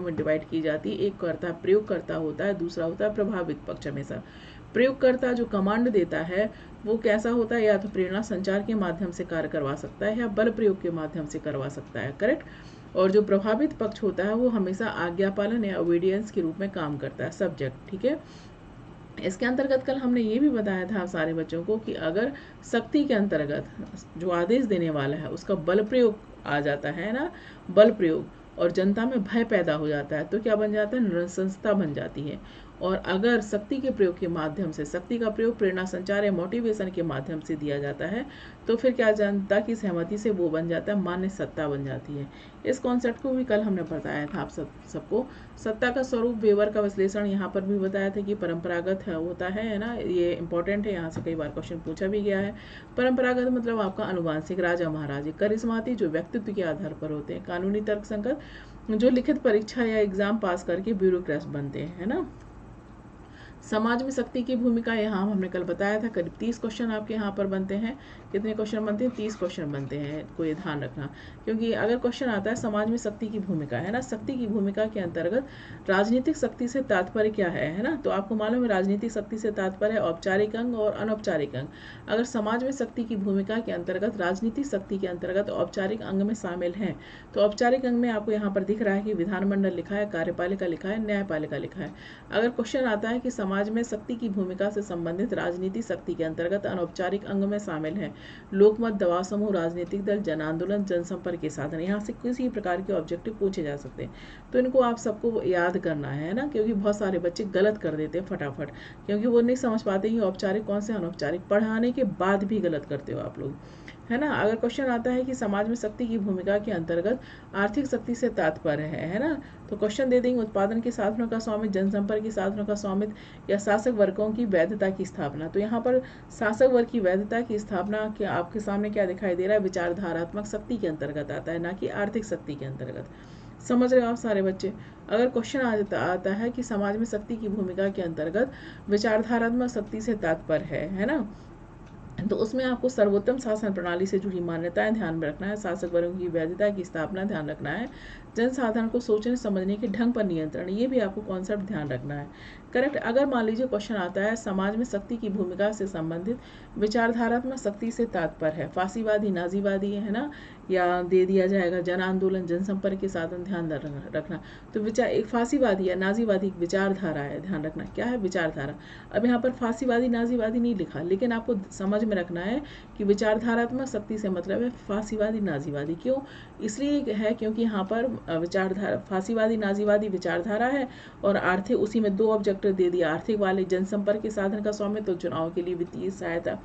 में डिवाइड की जाती है। एक करता प्रयोगकर्ता होता है, दूसरा होता है प्रभावित पक्ष। हमेशा प्रयोगकर्ता जो कमांड देता है वो कैसा होता है, या तो प्रेरणा संचार के माध्यम से कार्य करवा सकता है या बल प्रयोग के माध्यम से करवा सकता है, करेक्ट। और जो प्रभावित पक्ष होता है वो हमेशा आज्ञा पालन या ओबीडियंस के रूप में काम करता है, सब्जेक्ट, ठीक है। इसके अंतर्गत कल हमने ये भी बताया था आप सारे बच्चों को कि अगर शक्ति के अंतर्गत जो आदेश देने वाला है उसका बल प्रयोग आ जाता है ना, बल प्रयोग, और जनता में भय पैदा हो जाता है तो क्या बन जाता है, नृशंसता बन जाती है। और अगर शक्ति के प्रयोग के माध्यम से, शक्ति का प्रयोग प्रेरणा संचार या मोटिवेशन के माध्यम से दिया जाता है तो फिर क्या, जनता की सहमति से वो बन जाता है, मान्य सत्ता बन जाती है। इस कॉन्सेप्ट को भी कल हमने बताया था आप सबको। सत्ता का स्वरूप, वेबर का विश्लेषण यहाँ पर भी बताया था कि परंपरागत होता है ना, ये इंपॉर्टेंट है, यहाँ से कई बार क्वेश्चन पूछा भी गया है। परंपरागत मतलब आपका अनुवांशिक, राजा महाराजे। करिश्माती जो व्यक्तित्व के आधार पर होते हैं। कानूनी तर्कसंगत जो लिखित परीक्षा या एग्जाम पास करके ब्यूरोक्रेट बनते हैं, है ना। समाज में शक्ति की भूमिका, यहाँ हमने कल बताया था करीब 30 क्वेश्चन आपके यहाँ पर बनते हैं। कितने क्वेश्चन बनते हैं, 30 क्वेश्चन बनते हैं, कोई ध्यान रखना। क्योंकि अगर क्वेश्चन आता है समाज में शक्ति की भूमिका, है ना, शक्ति की भूमिका के अंतर्गत राजनीतिक शक्ति से तात्पर्य क्या है ना। तो आपको मालूम है राजनीतिक शक्ति से तात्पर्य है औपचारिक अंग और अनौपचारिक अंग। अगर समाज में शक्ति की भूमिका के अंतर्गत राजनीतिक शक्ति के अंतर्गत औपचारिक अंग में शामिल है तो औपचारिक अंग में आपको यहाँ पर दिख रहा है कि विधानमंडल लिखा है, कार्यपालिका लिखा है, न्यायपालिका लिखा है। अगर क्वेश्चन आता है कि समाज में शक्ति की भूमिका से संबंधित राजनीतिक शक्ति के अंतर्गत अनौपचारिक अंग में शामिल है लोकमत, दबाव समूह, राजनीतिक दल, जन आंदोलन, जनसंपर्क के साधन। यहाँ से किसी प्रकार के ऑब्जेक्टिव पूछे जा सकते हैं तो इनको आप सबको याद करना है ना, क्योंकि बहुत सारे बच्चे गलत कर देते हैं फटाफट, क्योंकि वो नहीं समझ पाते कि औपचारिक कौन से अनौपचारिक, पढ़ाने के बाद भी गलत करते हो आप लोग, है ना। अगर क्वेश्चन आता है कि समाज में शक्ति की भूमिका के अंतर्गत आर्थिक शक्ति से तात्पर्य है ना, तो क्वेश्चन दे देंगे उत्पादन के साधनों का स्वामित्व, जनसंपर्क के साधनों का स्वामित्व या शासक वर्गों की वैधता की स्थापना। तो यहाँ पर शासक वर्ग की वैधता की स्थापना के आपके सामने क्या दिखाई दे रहा है, विचारधारात्मक शक्ति के अंतर्गत आता है, ना कि आर्थिक शक्ति के अंतर्गत। समझ रहे हो आप सारे बच्चे। अगर क्वेश्चन आता है कि समाज में शक्ति की भूमिका के अंतर्गत विचारधारात्मक शक्ति से तात्पर्य है ना, तो उसमें आपको सर्वोत्तम शासन प्रणाली से जुड़ी मान्यताएं ध्यान में रखना है, शासक वर्गों की वैधता की स्थापना ध्यान रखना है, जनसाधारण को सोचने समझने के ढंग पर नियंत्रण, ये भी आपको कॉन्सेप्ट ध्यान रखना है, करेक्ट। अगर मान लीजिए क्वेश्चन आता है समाज में शक्ति की भूमिका से संबंधित विचारधारात्मक शक्ति से तात्पर्य है फासीवादी, नाजीवादी, है ना, या दे दिया जाएगा जन आंदोलन, जनसंपर्क के साधन, ध्यान रखना। तो विचार एक फासीवादी या नाजीवादी विचारधारा है, ध्यान रखना क्या है, विचारधारा। अब यहाँ पर फासीवादी नाजीवादी नहीं लिखा, लेकिन आपको समझ में रखना है कि विचारधारात्मक शक्ति से मतलब है फासीवादी नाजीवादी। क्यों, इसलिए है क्योंकि यहाँ पर विचारधारा फासीवादी नाजीवादी विचारधारा है और आर्थिक, उसी में दो ऑब्जेक्टिव दे दिया, आर्थिक वाले जनसंपर्क के साधन का स्वामित्व, तो चुनाव के लिए वित्तीय सहायता,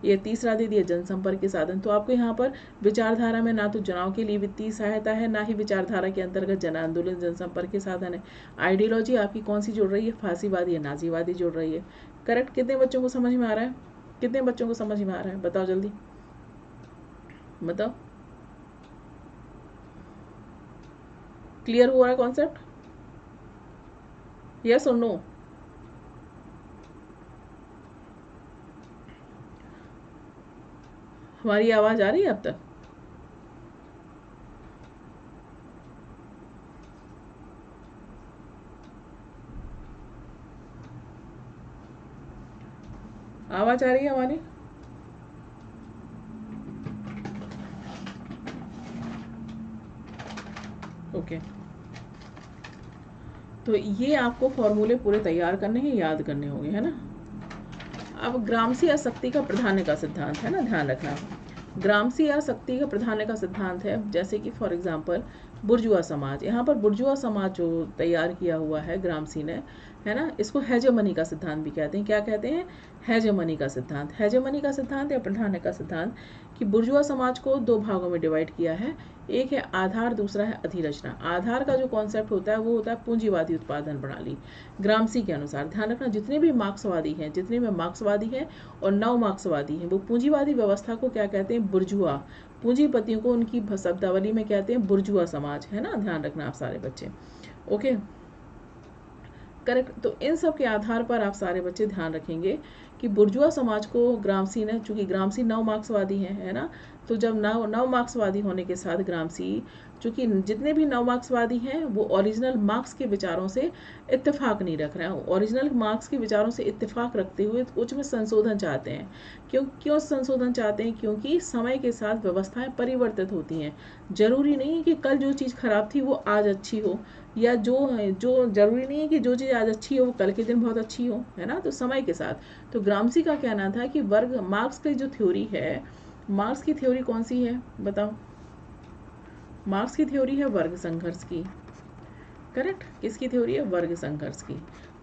ये तीसरा दे दिया जनसंपर्क के साधन। तो आपको यहाँ पर विचारधारा में ना तो चुनाव के लिए वित्तीय सहायता है, ना ही विचारधारा के अंतर्गत जन आंदोलन, जनसंपर्क के साधन है। आइडियोलॉजी आपकी कौन सी जुड़ रही है, फासीवादी या नाजीवादी जुड़ रही है, करेक्ट। कितने बच्चों को समझ में आ रहा है, कितने बच्चों को समझ में आ रहा है, बताओ जल्दी बताओ। क्लियर हुआ है कॉन्सेप्ट, यस और नो? हमारी आवाज आ रही है अब तक? आवाज आ रही है हमारी? ओके तो ये आपको फॉर्मूले पूरे तैयार करने हैं, याद करने होंगे, है ना। अब ग्रामसी आसक्ति का प्राधान्य का सिद्धांत है ना, ध्यान रखना। ग्रामसी आसक्ति का प्राधान्य का सिद्धांत है, जैसे कि फॉर एग्जांपल बुर्जुआ समाज, यहाँ पर बुर्जुआ समाज जो तैयार किया हुआ है ग्रामसी ने, है ना, इसको हेजेमनी का सिद्धांत भी कहते हैं। क्या कहते हैं, हेजेमनी का सिद्धांत। हेजेमनी का सिद्धांत या प्राधान्य का सिद्धांत कि बुर्जुआ समाज को दो भागों में डिवाइड किया है, एक है आधार, दूसरा है अधिरचना। आधार का जो कॉन्सेप्ट होता है वो होता है पूंजीवादी उत्पादन प्रणाली ग्रामसी के अनुसार। ध्यान रखना जितने भी मार्क्सवादी हैं और नव मार्क्सवादी हैं वो पूंजीवादी व्यवस्था को क्या कहते हैं, बुर्जुआ। पूंजीपतियों को उनकी शब्दावली में कहते हैं बुर्जुआ समाज, है ना, ध्यान रखना आप सारे बच्चे। Okay correct. तो इन सब के आधार पर आप सारे बच्चे ध्यान रखेंगे कि बुर्जुआ समाज को ग्रामसी ने, चूंकि ग्रामसी नव मार्क्सवादी है ना, तो जब नव मार्क्सवादी होने के साथ ग्रामसी, चूंकि जितने भी नव मार्क्सवादी हैं वो ओरिजिनल मार्क्स के विचारों से इत्तेफाक नहीं रख रहे हैं, ओरिजिनल मार्क्स के विचारों से इत्तेफाक रखते हुए कुछ में संशोधन चाहते हैं। क्यों संशोधन चाहते हैं? क्योंकि समय के साथ व्यवस्थाएं परिवर्तित होती हैं। जरूरी नहीं है कि कल जो चीज़ खराब थी वो आज अच्छी हो, या जो जो जरूरी नहीं है कि जो चीज़ आज अच्छी हो वो कल के दिन बहुत अच्छी हो, है ना। तो समय के साथ, तो ग्रामसी का कहना था कि वर्ग मार्क्स की जो थ्योरी है, मार्क्स की थ्योरी कौन सी है बताओ? मार्क्स की थ्योरी है वर्ग संघर्ष की। करेक्ट। किसकी थ्योरी है? वर्ग संघर्ष की।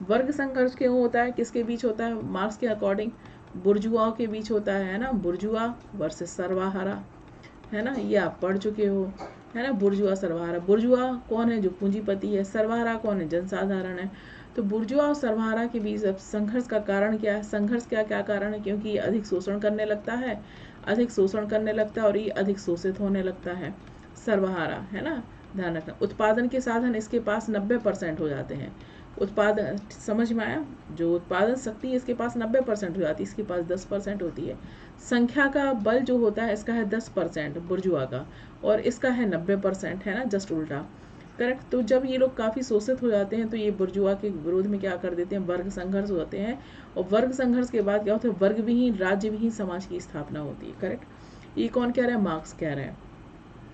वर्ग संघर्ष क्यों होता है? किसके बीच होता है मार्क्स के अकॉर्डिंग? बुर्जुआओं के बीच होता है ना, बुर्जुआ वर्सेस सर्वहारा, है ना। ये आप पढ़ चुके हो, है ना। बुर्जुआ सर्वहारा, बुर्जुआ कौन है? जो पूंजीपति है। सर्वहारा कौन है? जनसाधारण है। तो बुर्जुआ और सर्वहारा के बीच अब संघर्ष का कारण क्या है? संघर्ष क्या क्या कारण है? क्योंकि ये अधिक शोषण करने लगता है, अधिक शोषण करने लगता है और ये अधिक शोषित होने लगता है, सर्वहारा, है ना। ध्यान रखना। उत्पादन के साधन इसके पास 90% हो जाते हैं। उत्पादन, समझ में आया? जो उत्पादन शक्ति है इसके पास 90% हो जाती है, इसके पास 10% होती है। संख्या का बल जो होता है इसका है 10% बुर्जुआ का, और इसका है 90%, है ना, जस्ट उल्टा। करेक्ट। तो जब ये लोग काफ़ी शोषित हो जाते हैं तो ये बुर्जुआ के विरोध में क्या कर देते हैं? वर्ग संघर्ष होते हैं, और वर्ग संघर्ष के बाद क्या होता है? वर्ग विहीन, राज्य विहीन समाज की स्थापना होती है। करेक्ट। ये कौन कह रहा है? मार्क्स कह रहे हैं।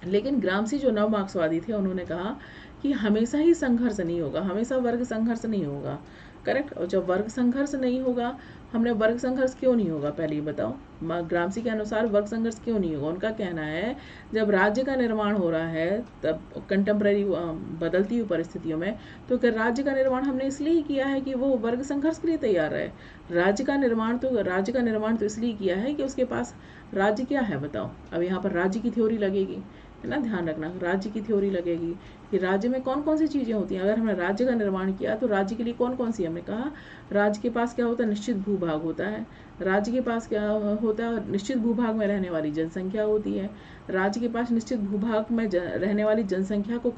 लेकिन ग्रामसी जो नव मार्क्सवादी थे उन्होंने कहा कि हमेशा ही संघर्ष नहीं होगा, हमेशा वर्ग संघर्ष नहीं होगा। करेक्ट। और जब वर्ग संघर्ष नहीं होगा, हमने वर्ग संघर्ष क्यों नहीं होगा पहले ये बताओ? ग्रामसी के अनुसार वर्ग संघर्ष क्यों नहीं होगा? उनका कहना है जब राज्य का निर्माण हो रहा है, तब कंटेम्प्रेरी बदलती हुई परिस्थितियों में, तो क्या राज्य का निर्माण हमने इसलिए किया है कि वो वर्ग संघर्ष के लिए तैयार है? राज्य का निर्माण तो इसलिए किया है कि उसके पास राज्य क्या है बताओ? अब यहाँ पर राज्य की थ्योरी लगेगी, है ना। ध्यान रखना, राज्य की थ्योरी लगेगी कि राज्य में कौन कौन सी चीज़ें होती हैं। अगर हमने राज्य का निर्माण किया तो राज्य के लिए कौन कौन सी, हमने कहा राज्य के पास क्या होता है? निश्चित भूभाग होता है। राज्य के पास क्या होता है? निश्चित भूभाग में रहने वाली जनसंख्या होती है। राज्य के पास निश्चित भूभाग में रहने वाली जनसंख्या को